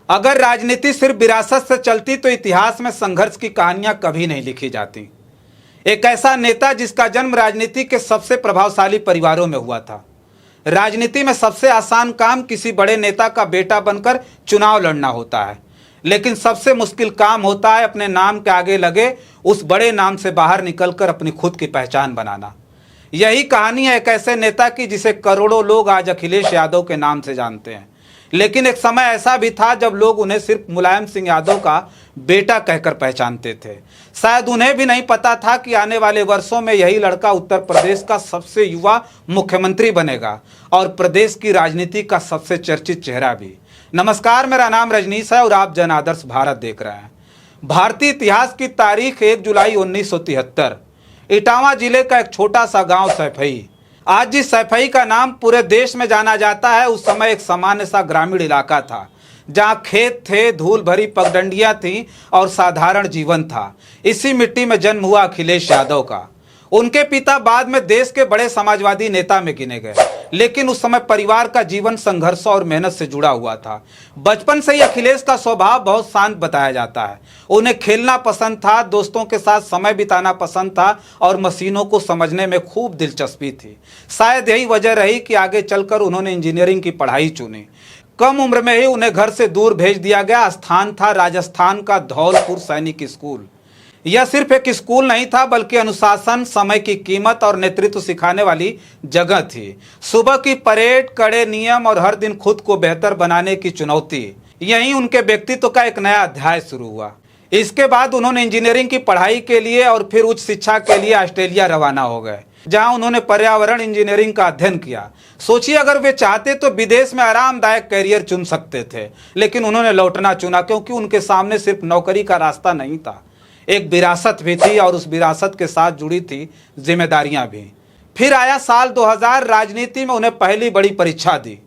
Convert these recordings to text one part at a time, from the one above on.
अगर राजनीति सिर्फ विरासत से चलती तो इतिहास में संघर्ष की कहानियां कभी नहीं लिखी जाती। एक ऐसा नेता जिसका जन्म राजनीति के सबसे प्रभावशाली परिवारों में हुआ था। राजनीति में सबसे आसान काम किसी बड़े नेता का बेटा बनकर चुनाव लड़ना होता है, लेकिन सबसे मुश्किल काम होता है अपने नाम के आगे लगे उस बड़े नाम से बाहर निकलकर अपनी खुद की पहचान बनाना। यही कहानी है एक ऐसे नेता की जिसे करोड़ों लोग आज अखिलेश यादव के नाम से जानते हैं। लेकिन एक समय ऐसा भी था जब लोग उन्हें सिर्फ मुलायम सिंह यादव का बेटा कहकर पहचानते थे। शायद उन्हें भी नहीं पता था कि आने वाले वर्षों में यही लड़का उत्तर प्रदेश का सबसे युवा मुख्यमंत्री बनेगा और प्रदेश की राजनीति का सबसे चर्चित चेहरा भी। नमस्कार, मेरा नाम रजनीश है और आप जन आदर्श भारत देख रहे हैं। भारतीय इतिहास की तारीख 1 जुलाई 1973, इटावा जिले का एक छोटा सा गांव सैफई। आज जिस सैफई का नाम पूरे देश में जाना जाता है, उस समय एक सामान्य सा ग्रामीण इलाका था जहां खेत थे, धूल भरी पगडंडियां थीं और साधारण जीवन था। इसी मिट्टी में जन्म हुआ अखिलेश यादव का। उनके पिता बाद में देश के बड़े समाजवादी नेता में गिने गए, लेकिन उस समय परिवार का जीवन संघर्ष और मेहनत से जुड़ा हुआ था। बचपन से ही अखिलेश का स्वभाव बहुत शांत बताया जाता है। उन्हें खेलना पसंद था, दोस्तों के साथ समय बिताना पसंद था और मशीनों को समझने में खूब दिलचस्पी थी। शायद यही वजह रही कि आगे चलकर उन्होंने इंजीनियरिंग की पढ़ाई चुनी। कम उम्र में ही उन्हें घर से दूर भेज दिया गया। स्थान था राजस्थान का धौलपुर सैनिक स्कूल। यह सिर्फ एक स्कूल नहीं था, बल्कि अनुशासन, समय की कीमत और नेतृत्व सिखाने वाली जगह थी। सुबह की परेड, कड़े नियम और हर दिन खुद को बेहतर बनाने की चुनौती, यही उनके व्यक्तित्व का एक नया अध्याय शुरू हुआ। इसके बाद उन्होंने इंजीनियरिंग की पढ़ाई के लिए और फिर उच्च शिक्षा के लिए ऑस्ट्रेलिया रवाना हो गए, जहां उन्होंने पर्यावरण इंजीनियरिंग का अध्ययन किया। सोचिए, अगर वे चाहते तो विदेश में आरामदायक करियर चुन सकते थे, लेकिन उन्होंने लौटना चुना क्योंकि उनके सामने सिर्फ नौकरी का रास्ता नहीं था, एक विरासत भी थी और उस विरासत के साथ जुड़ी थी जिम्मेदारियां भी। फिर आया साल 2000। राजनीति में उन्हें पहली बड़ी परीक्षा दी।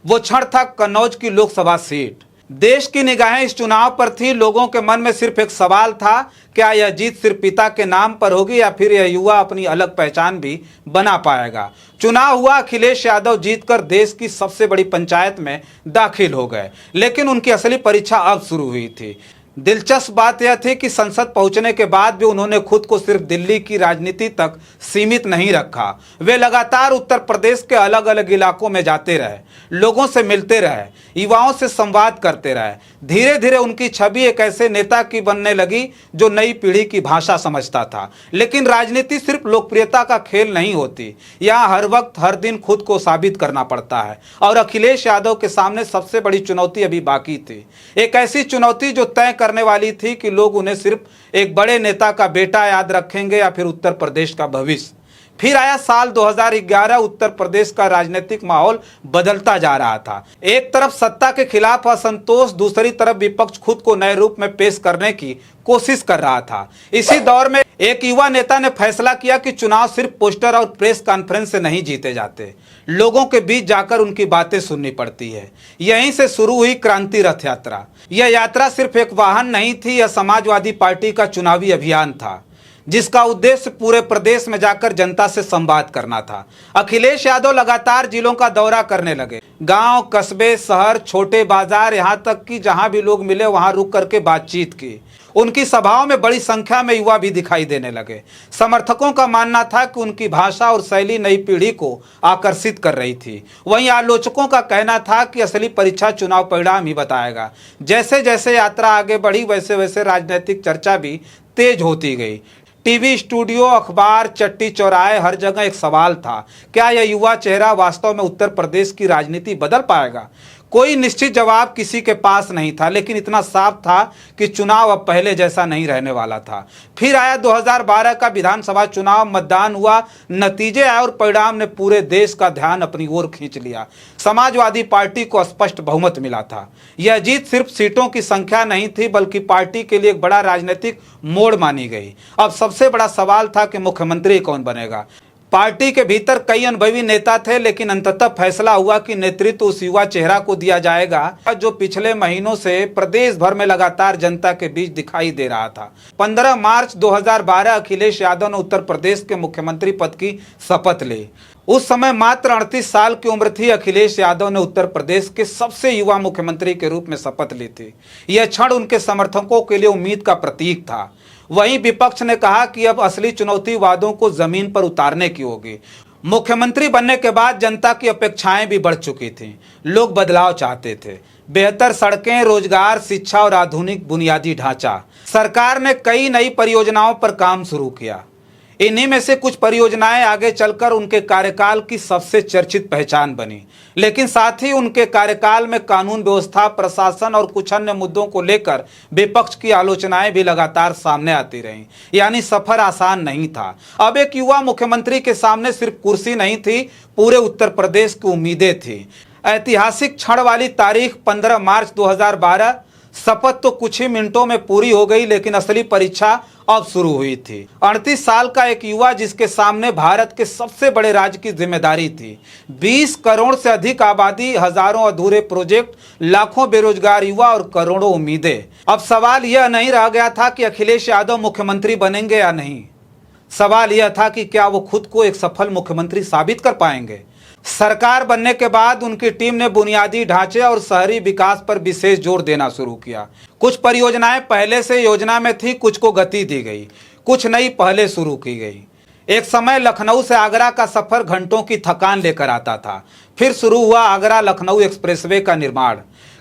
वो क्षण था कन्नौज की लोकसभा सीट। देश की निगाहें इस चुनाव पर थी। लोगों के मन में सिर्फ एक सवाल था, क्या यह जीत सिर्फ पिता के नाम पर होगी या फिर यह युवा अपनी अलग पहचान भी बना पाएगा। चुनाव हुआ, अखिलेश यादव जीतकर देश की सबसे बड़ी पंचायत में दाखिल हो गए, लेकिन उनकी असली परीक्षा अब शुरू हुई थी। दिलचस्प बात यह थी कि संसद पहुंचने के बाद भी उन्होंने खुद को सिर्फ दिल्ली की राजनीति तक सीमित नहीं रखा। वे लगातार उत्तर प्रदेश के अलग अलग इलाकों में जाते रहे, लोगों से मिलते रहे, युवाओं से संवाद करते रहे। धीरे धीरे उनकी छवि एक ऐसे नेता की बनने लगी जो नई पीढ़ी की भाषा समझता था। लेकिन राजनीति सिर्फ लोकप्रियता का खेल नहीं होती। यहाँ हर वक्त हर दिन खुद को साबित करना पड़ता है और अखिलेश यादव के सामने सबसे बड़ी चुनौती अभी बाकी थी। एक ऐसी चुनौती जो तय करने वाली थी कि लोग उन्हें सिर्फ एक बड़े नेता का बेटा याद रखेंगे या फिर उत्तर प्रदेश का भविष्य। फिर आया साल 2011। उत्तर प्रदेश का राजनीतिक माहौल बदलता जा रहा था। एक तरफ सत्ता के खिलाफ असंतोष, दूसरी तरफ विपक्ष खुद को नए रूप में पेश करने की कोशिश कर रहा था। इसी दौर में एक युवा नेता ने फैसला किया कि चुनाव सिर्फ पोस्टर और प्रेस कॉन्फ्रेंस से नहीं जीते जाते, लोगों के बीच जाकर उनकी बातें सुननी पड़ती है। यहीं से शुरू हुई क्रांति रथ यात्रा। यह यात्रा सिर्फ एक वाहन नहीं थी, यह समाजवादी पार्टी का चुनावी अभियान था, जिसका उद्देश्य पूरे प्रदेश में जाकर जनता से संवाद करना था। अखिलेश यादव लगातार जिलों का दौरा करने लगे। गांव, कस्बे, शहर, छोटे बाजार, यहां तक कि जहां भी लोग मिले वहां रुक करके बातचीत की। उनकी सभाओं में बड़ी संख्या में युवा भी दिखाई देने लगे। समर्थकों का मानना था कि उनकी भाषा और शैली नई पीढ़ी को आकर्षित कर रही थी। वहीं आलोचकों का कहना था कि असली परीक्षा चुनाव परिणाम ही बताएगा। जैसे जैसे यात्रा आगे बढ़ी, वैसे वैसे राजनीतिक चर्चा भी तेज होती गई। टीवी, स्टूडियो, अखबार, चट्टी चौराहे, हर जगह एक सवाल था, क्या यह युवा चेहरा वास्तव में उत्तर प्रदेश की राजनीति बदल पाएगा? कोई निश्चित जवाब किसी के पास नहीं था, लेकिन इतना साफ था कि चुनाव अब पहले जैसा नहीं रहने वाला था। फिर आया 2012 का विधानसभा चुनाव। मतदान हुआ, नतीजे आए और परिणाम ने पूरे देश का ध्यान अपनी ओर खींच लिया। समाजवादी पार्टी को स्पष्ट बहुमत मिला था। यह जीत सिर्फ सीटों की संख्या नहीं थी, बल्कि पार्टी के लिए एक बड़ा राजनीतिक मोड़ मानी गई। अब सबसे बड़ा सवाल था कि मुख्यमंत्री कौन बनेगा। पार्टी के भीतर कई अनुभवी नेता थे, लेकिन अंततः फैसला हुआ कि नेतृत्व उस युवा चेहरा को दिया जाएगा जो पिछले महीनों से प्रदेश भर में लगातार जनता के बीच दिखाई दे रहा था। 15 मार्च 2012 अखिलेश यादव ने उत्तर प्रदेश के मुख्यमंत्री पद की शपथ ली। उस समय मात्र 38 साल की उम्र थी। अखिलेश यादव ने उत्तर प्रदेश के सबसे युवा मुख्यमंत्री के रूप में शपथ ली थी। यह क्षण उनके समर्थकों के लिए उम्मीद का प्रतीक था। वहीं विपक्ष ने कहा कि अब असली चुनौती वादों को जमीन पर उतारने की होगी। मुख्यमंत्री बनने के बाद जनता की अपेक्षाएं भी बढ़ चुकी थीं। लोग बदलाव चाहते थे, बेहतर सड़कें, रोजगार, शिक्षा और आधुनिक बुनियादी ढांचा। सरकार ने कई नई परियोजनाओं पर काम शुरू किया। इन्हीं में से कुछ परियोजनाएं आगे चलकर उनके कार्यकाल की सबसे चर्चित पहचान बनी। लेकिन साथ ही उनके कार्यकाल में कानून व्यवस्था, प्रशासन और कुछ अन्य मुद्दों को लेकर विपक्ष की आलोचनाएं भी लगातार सामने आती रहीं। यानी सफर आसान नहीं था। अब एक युवा मुख्यमंत्री के सामने सिर्फ कुर्सी नहीं थी, पूरे उत्तर प्रदेश की उम्मीदें थी। ऐतिहासिक क्षण वाली तारीख 15 मार्च 2012। शपथ तो कुछ ही मिनटों में पूरी हो गई, लेकिन असली परीक्षा अब शुरू हुई थी। 38 साल का एक युवा जिसके सामने भारत के सबसे बड़े राज्य की जिम्मेदारी थी। 20 करोड़ से अधिक आबादी, हजारों अधूरे प्रोजेक्ट, लाखों बेरोजगार युवा और करोड़ों उम्मीदें। अब सवाल यह नहीं रह गया था कि अखिलेश यादव मुख्यमंत्री बनेंगे या नहीं। सवाल यह था कि क्या वो खुद को एक सफल मुख्यमंत्री साबित कर पाएंगे। सरकार बनने के बाद उनकी टीम ने बुनियादी ढांचे और शहरी विकास पर विशेष जोर देना शुरू किया। कुछ परियोजनाएं पहले से योजना में थी, कुछ को गति दी गई, कुछ नई पहले शुरू की गई। एक समय लखनऊ से आगरा का सफर घंटों की थकान लेकर आता था। फिर शुरू हुआ आगरा लखनऊ एक्सप्रेसवे का निर्माण।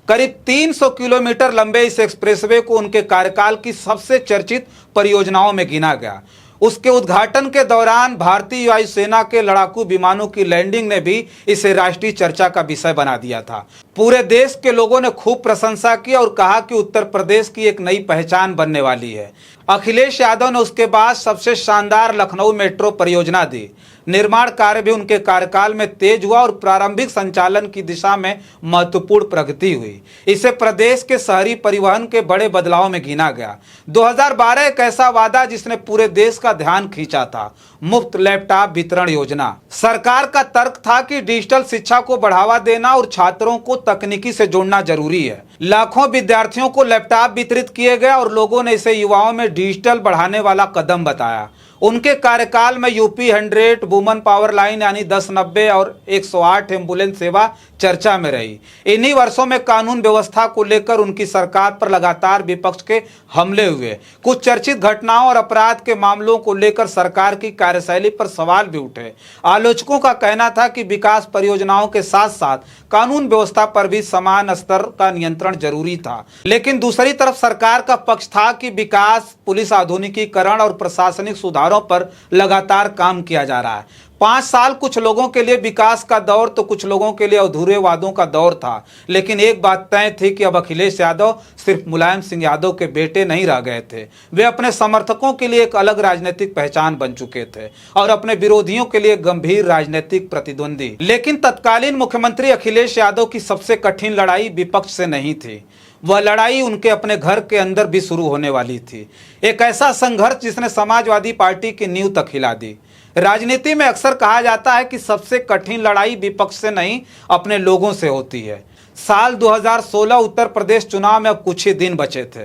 करीब 300 किलोमीटर लंबे इस एक्सप्रेसवे को उनके कार्यकाल की सबसे चर्चित परियोजनाओं में गिना गया। उसके उद्घाटन के दौरान भारतीय वायुसेना के लड़ाकू विमानों की लैंडिंग ने भी इसे राष्ट्रीय चर्चा का विषय बना दिया था। पूरे देश के लोगों ने खूब प्रशंसा की और कहा कि उत्तर प्रदेश की एक नई पहचान बनने वाली है। अखिलेश यादव ने उसके बाद सबसे शानदार लखनऊ मेट्रो परियोजना दी। निर्माण कार्य भी उनके कार्यकाल में तेज हुआ और प्रारंभिक संचालन की दिशा में महत्वपूर्ण प्रगति हुई। इसे प्रदेश के शहरी परिवहन के बड़े बदलाव में गिना गया। 2012 एक ऐसा वादा जिसने पूरे देश का ध्यान खींचा था, मुफ्त लैपटॉप वितरण योजना। सरकार का तर्क था कि डिजिटल शिक्षा को बढ़ावा देना और छात्रों को तकनीकी से जोड़ना जरूरी है। लाखों विद्यार्थियों को लैपटॉप वितरित किए गए और लोगों ने इसे युवाओं में डिजिटल बढ़ाने वाला कदम बताया। उनके कार्यकाल में यूपी 100, वुमन पावर लाइन यानी 1090 और 108 एम्बुलेंस सेवा चर्चा में रही। इन्हीं वर्षों में कानून व्यवस्था को लेकर उनकी सरकार पर लगातार विपक्ष के हमले हुए। कुछ चर्चित घटनाओं और अपराध के मामलों को लेकर सरकार की कार्यशैली पर सवाल भी उठे। आलोचकों का कहना था कि विकास परियोजनाओं के साथ साथ कानून व्यवस्था पर भी समान स्तर का नियंत्रण जरूरी था। लेकिन दूसरी तरफ सरकार का पक्ष था कि विकास, पुलिस आधुनिकीकरण और प्रशासनिक सुधारों पर लगातार काम किया जा रहा है। 5 साल कुछ लोगों के लिए विकास का दौर तो कुछ लोगों के लिए अधूरे वादों का दौर था। लेकिन एक बात तय थी कि अब अखिलेश यादव सिर्फ मुलायम सिंह यादव के बेटे नहीं रह गए थे। वे अपने समर्थकों के लिए एक अलग राजनीतिक पहचान बन चुके थे और अपने विरोधियों के लिए गंभीर राजनीतिक प्रतिद्वंदी। लेकिन तत्कालीन मुख्यमंत्री अखिलेश यादव की सबसे कठिन लड़ाई विपक्ष से नहीं थी। वह लड़ाई उनके अपने घर के अंदर भी शुरू होने वाली थी। एक ऐसा संघर्ष जिसने समाजवादी पार्टी की नींव तक हिला दी। राजनीति में अक्सर कहा जाता है कि सबसे कठिन लड़ाई विपक्ष से नहीं, अपने लोगों से होती है। साल 2016 उत्तर प्रदेश चुनाव में अब कुछ ही दिन बचे थे।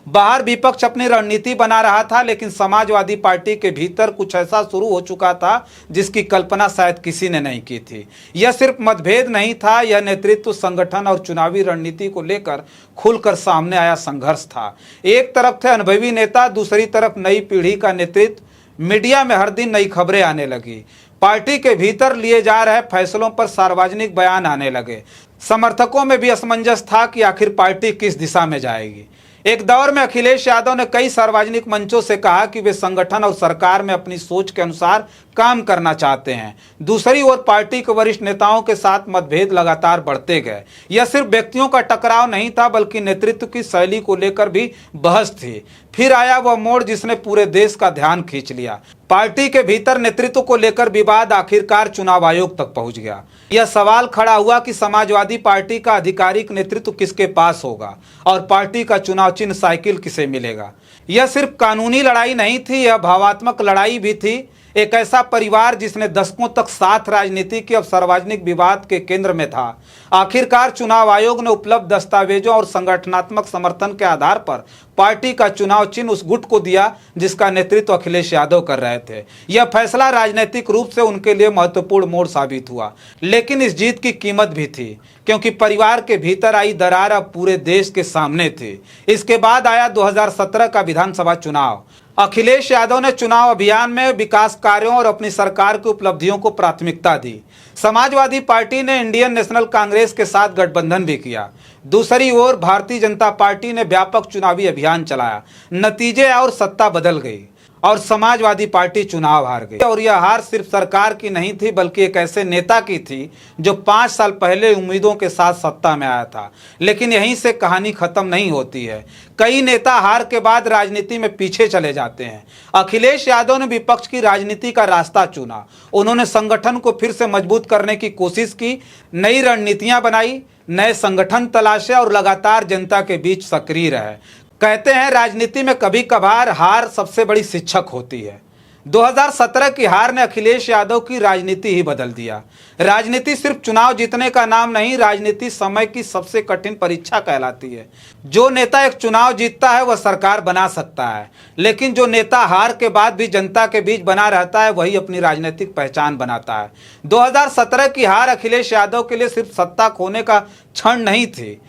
बाहर विपक्ष अपनी रणनीति बना रहा था, लेकिन समाजवादी पार्टी के भीतर कुछ ऐसा शुरू हो चुका था जिसकी कल्पना शायद किसी ने नहीं की थी। यह सिर्फ मतभेद नहीं था, यह नेतृत्व, संगठन और चुनावी रणनीति को लेकर खुलकर सामने आया संघर्ष था। एक तरफ थे अनुभवी नेता, दूसरी तरफ नई पीढ़ी का नेतृत्व। मीडिया में हर दिन नई खबरें आने लगी। पार्टी के भीतर लिए जा रहे फैसलों पर सार्वजनिक बयान आने लगे। समर्थकों में भी असमंजस था कि आखिर पार्टी किस दिशा में जाएगी। एक दौर में अखिलेश यादव ने कई सार्वजनिक मंचों से कहा कि वे संगठन और सरकार में अपनी सोच के अनुसार काम करना चाहते हैं। दूसरी ओर पार्टी के वरिष्ठ नेताओं के साथ मतभेद लगातार बढ़ते गए। यह सिर्फ व्यक्तियों का टकराव नहीं था, बल्कि नेतृत्व की शैली को लेकर भी बहस थी। फिर आया वह मोड़ जिसने पूरे देश का ध्यान खींच लिया। पार्टी के भीतर नेतृत्व को लेकर विवाद आखिरकार चुनाव आयोग तक पहुंच गया। यह सवाल खड़ा हुआ कि समाजवादी पार्टी का आधिकारिक नेतृत्व किसके पास होगा और पार्टी का चुनाव चिन्ह साइकिल किसे मिलेगा। यह सिर्फ कानूनी लड़ाई नहीं थी, यह भावात्मक लड़ाई भी थी। एक ऐसा परिवार जिसने दशकों तक साथ राजनीति के अब सार्वजनिक विवाद के केंद्र में था, आखिरकार चुनाव आयोग ने उपलब्ध दस्तावेजों और संगठनात्मक समर्थन के आधार पर पार्टी का चुनाव चिन्ह उस गुट को दिया जिसका नेतृत्व अखिलेश यादव कर रहे थे। यह फैसला राजनीतिक रूप से उनके लिए महत्वपूर्ण मोड़ साबित हुआ, लेकिन इस जीत की कीमत भी थी, क्योंकि परिवार के भीतर आई दरार अब पूरे देश के सामने थी। इसके बाद आया 2017 का विधानसभा चुनाव। अखिलेश यादव ने चुनाव अभियान में विकास कार्यों और अपनी सरकार की उपलब्धियों को प्राथमिकता दी। समाजवादी पार्टी ने इंडियन नेशनल कांग्रेस के साथ गठबंधन भी किया। दूसरी ओर भारतीय जनता पार्टी ने व्यापक चुनावी अभियान चलाया। नतीजे और सत्ता बदल गई और समाजवादी पार्टी चुनाव हार गई। और यह हार सिर्फ सरकार की नहीं थी, बल्कि एक ऐसे नेता की थी जो 5 साल पहले उम्मीदों के साथ सत्ता में आया था। लेकिन यहीं से कहानी खत्म नहीं होती है। कई नेता हार के बाद राजनीति में पीछे चले जाते हैं। अखिलेश यादव ने विपक्ष की राजनीति का रास्ता चुना। उन्होंने संगठन को फिर से मजबूत करने की कोशिश की, नई रणनीतियां बनाई, नए संगठन तलाशे और लगातार जनता के बीच सक्रिय रहे। कहते हैं राजनीति में कभी कभार हार सबसे बड़ी शिक्षक होती है। 2017 की हार ने अखिलेश यादव की राजनीति ही बदल दिया। राजनीति सिर्फ चुनाव जीतने का नाम नहीं, राजनीति समय की सबसे कठिन परीक्षा कहलाती है। जो नेता एक चुनाव जीतता है वह सरकार बना सकता है, लेकिन जो नेता हार के बाद भी जनता के बीच बना रहता है वही अपनी राजनीतिक पहचान बनाता है। 2017 की हार अखिलेश यादव के लिए सिर्फ सत्ता खोने का क्षण नहीं थी,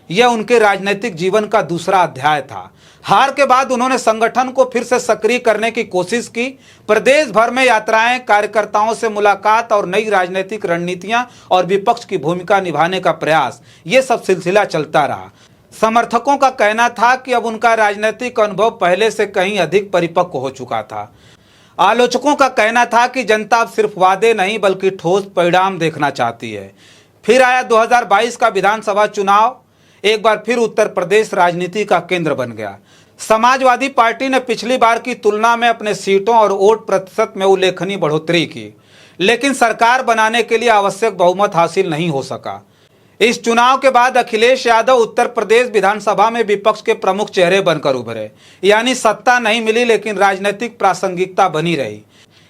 यह उनके राजनीतिक जीवन का दूसरा अध्याय था। हार के बाद उन्होंने संगठन को फिर से सक्रिय करने की कोशिश की। प्रदेश भर में यात्राएं, कार्यकर्ताओं से मुलाकात और नई राजनीतिक रणनीतियां और विपक्ष की भूमिका निभाने का प्रयास, ये सब सिलसिला चलता रहा। समर्थकों का कहना था कि अब उनका राजनीतिक अनुभव पहले से कहीं अधिक परिपक्व हो चुका था। आलोचकों का कहना था कि जनता अब सिर्फ वादे नहीं बल्कि ठोस परिणाम देखना चाहती है। फिर आया 2022 का विधानसभा चुनाव। एक बार फिर उत्तर प्रदेश राजनीति का केंद्र बन गया। समाजवादी पार्टी ने पिछली बार की तुलना में अपने सीटों और वोट प्रतिशत में उल्लेखनीय बढ़ोतरी की, लेकिन सरकार बनाने के लिए आवश्यक बहुमत हासिल नहीं हो सका। इस चुनाव के बाद अखिलेश यादव उत्तर प्रदेश विधानसभा में विपक्ष के प्रमुख चेहरे बनकर उभरे। यानी सत्ता नहीं मिली, लेकिन राजनीतिक प्रासंगिकता बनी रही।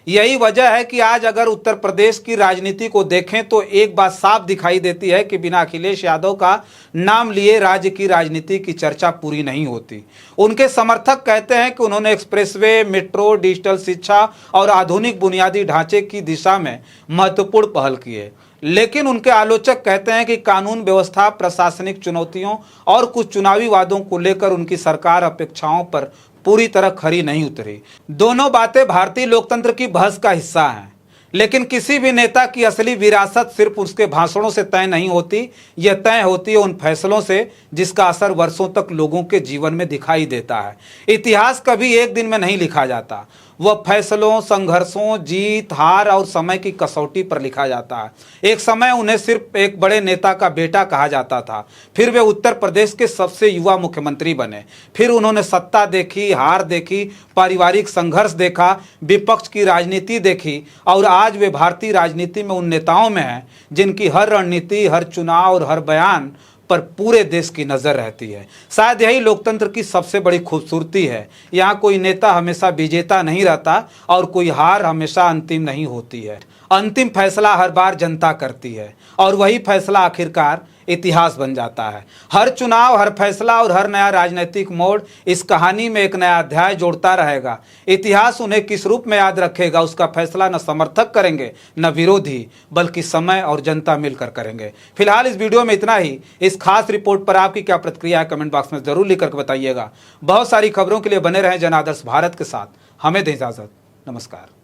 यही वजह है कि आज अगर उत्तर प्रदेश की राजनीति को देखें तो एक बात साफ दिखाई देती है कि बिना अखिलेश यादव का नाम लिए राज्य की राजनीति की चर्चा पूरी नहीं होती। उनके समर्थक कहते हैं कि उन्होंने एक्सप्रेसवे, मेट्रो, डिजिटल शिक्षा और आधुनिक बुनियादी ढांचे की दिशा में महत्वपूर्ण पहल की है, लेकिन उनके आलोचक कहते हैं कि कानून व्यवस्था, प्रशासनिक चुनौतियों और कुछ चुनावी वादों को लेकर उनकी सरकार अपेक्षाओं पर पूरी तरह खरी नहीं उतरी। दोनों बातें भारतीय लोकतंत्र की बहस का हिस्सा हैं, लेकिन किसी भी नेता की असली विरासत सिर्फ उसके भाषणों से तय नहीं होती, यह तय होती है उन फैसलों से जिसका असर वर्षों तक लोगों के जीवन में दिखाई देता है। इतिहास कभी एक दिन में नहीं लिखा जाता, वह फैसलों, संघर्षों, जीत, हार और समय की कसौटी पर लिखा जाता है। एक समय उन्हें सिर्फ एक बड़े नेता का बेटा कहा जाता था, फिर वे उत्तर प्रदेश के सबसे युवा मुख्यमंत्री बने। फिर उन्होंने सत्ता देखी, हार देखी, पारिवारिक संघर्ष देखा, विपक्ष की राजनीति देखी और आज वे भारतीय राजनीति में उन नेताओं में हैं जिनकी हर रणनीति, हर चुनाव और हर बयान पर पूरे देश की नज़र रहती है। शायद यही लोकतंत्र की सबसे बड़ी खूबसूरती है। यहाँ कोई नेता हमेशा विजेता नहीं रहता और कोई हार हमेशा अंतिम नहीं होती है। अंतिम फैसला हर बार जनता करती है और वही फैसला आखिरकार इतिहास बन जाता है। हर चुनाव, हर फैसला और हर नया राजनीतिक मोड़ इस कहानी में एक नया अध्याय जोड़ता रहेगा। इतिहास उन्हें किस रूप में याद रखेगा, उसका फैसला न समर्थक करेंगे न विरोधी, बल्कि समय और जनता मिलकर करेंगे। फिलहाल इस वीडियो में इतना ही। इस खास रिपोर्ट पर आपकी क्या प्रतिक्रिया है, कमेंट बॉक्स में जरूर लिख कर बताइएगा। बहुत सारी खबरों के लिए बने रहें जन आदर्श भारत के साथ। हमें दें इजाजत। नमस्कार।